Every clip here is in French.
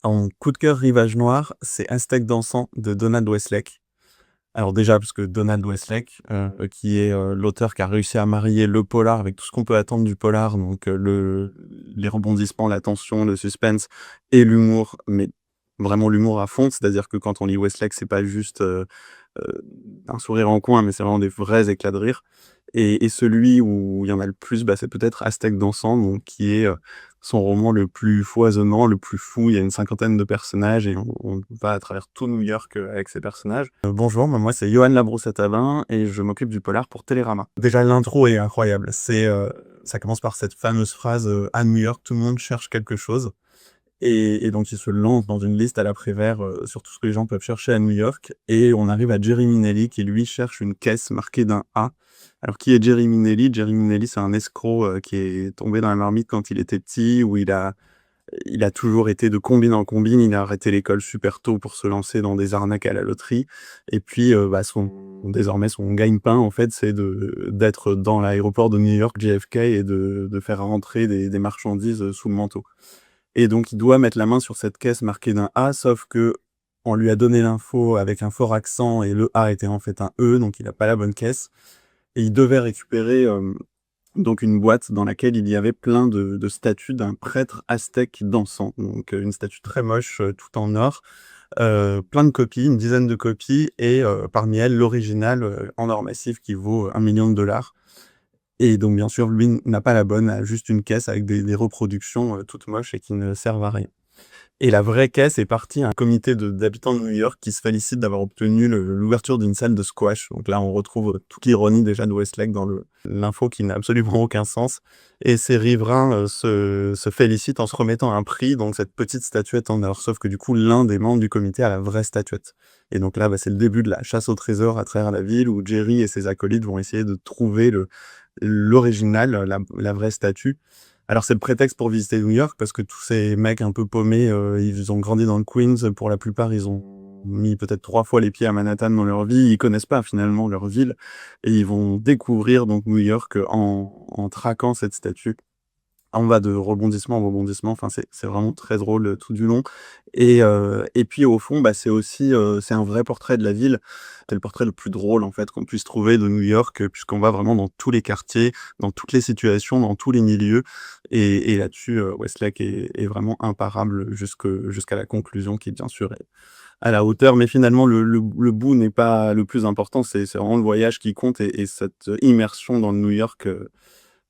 En coup de cœur Rivage Noir, c'est Aztèque dansant de Donald Westlake. Alors déjà, parce que Donald Westlake, qui est, l'auteur qui a réussi à marier le polar avec tout ce qu'on peut attendre du polar, donc les rebondissements, la tension, le suspense et l'humour, mais vraiment l'humour à fond. C'est-à-dire que quand on lit Westlake, c'est pas juste, un sourire en coin, mais c'est vraiment des vrais éclats de rire. Et celui où il y en a le plus, bah, c'est peut-être Aztèque dansant, donc qui est, son roman le plus foisonnant, le plus fou. Il y a une cinquantaine de personnages et on va à travers tout New York, avec ces personnages. Bonjour, moi c'est Yoann Labrousse-Attalin et je m'occupe du polar pour Télérama. Déjà l'intro est incroyable, ça commence par cette fameuse phrase, «À New York, tout le monde cherche quelque chose». Et donc il se lance dans une liste à la Prévert, sur tout ce que les gens peuvent chercher à New York et on arrive à Jerry Minelli qui lui cherche une caisse marquée d'un A. Alors qui est Jerry Minelli? Jerry Minelli, c'est un escroc, qui est tombé dans la marmite quand il était petit, où il a toujours été de combine en combine. Il a arrêté l'école super tôt pour se lancer dans des arnaques à la loterie et puis, bah, désormais son gagne-pain en fait, c'est d'être dans l'aéroport de New York JFK et de faire rentrer des marchandises, sous le manteau. Et donc il doit mettre la main sur cette caisse marquée d'un A, sauf que on lui a donné l'info avec un fort accent et le A était en fait un E, donc il a pas la bonne caisse. Et il devait récupérer, donc une boîte dans laquelle il y avait plein de statues d'un prêtre aztèque dansant. Donc, une statue très moche, tout en or, plein de copies, une dizaine de copies et parmi elles l'original, en or massif qui vaut 1 000 000 $. Et donc bien sûr, lui n'a pas la bonne, a juste une caisse avec des reproductions, toutes moches et qui ne servent à rien. Et la vraie caisse est partie à un comité d'habitants de New York qui se félicite d'avoir obtenu l'ouverture d'une salle de squash. Donc là, on retrouve toute l'ironie déjà de Westlake dans l'info qui n'a absolument aucun sens. Et ces riverains se félicitent en se remettant un prix, donc cette petite statuette en or. Sauf que du coup, l'un des membres du comité a la vraie statuette. Et donc là, bah, c'est le début de la chasse au trésor à travers la ville où Jerry et ses acolytes vont essayer de trouver l'original, la vraie statue. Alors c'est le prétexte pour visiter New York parce que tous ces mecs un peu paumés, ils ont grandi dans le Queens, pour la plupart, ils ont mis peut-être 3 fois les pieds à Manhattan dans leur vie. Ils connaissent pas finalement leur ville et ils vont découvrir donc New York, en traquant cette statue. On va de rebondissement en rebondissement, enfin c'est vraiment très drôle, tout du long et puis au fond, bah, c'est aussi, c'est un vrai portrait de la ville. C'est le portrait le plus drôle en fait qu'on puisse trouver de New York, puisqu'on va vraiment dans tous les quartiers, dans toutes les situations, dans tous les milieux et là-dessus, Westlake est vraiment imparable jusqu'à la conclusion qui bien sûr est à la hauteur. Mais finalement le bout n'est pas le plus important, c'est vraiment le voyage qui compte et cette immersion dans le New York,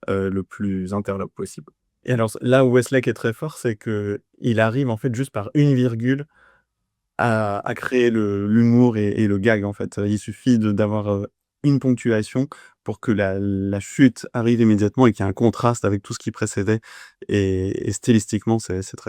le plus interlope possible. Et alors là où Westlake est très fort, c'est qu'il arrive en fait juste par une virgule à créer l'humour et le gag en fait. Il suffit d'avoir, une ponctuation pour que la chute arrive immédiatement et qu'il y ait un contraste avec tout ce qui précédait et stylistiquement c'est très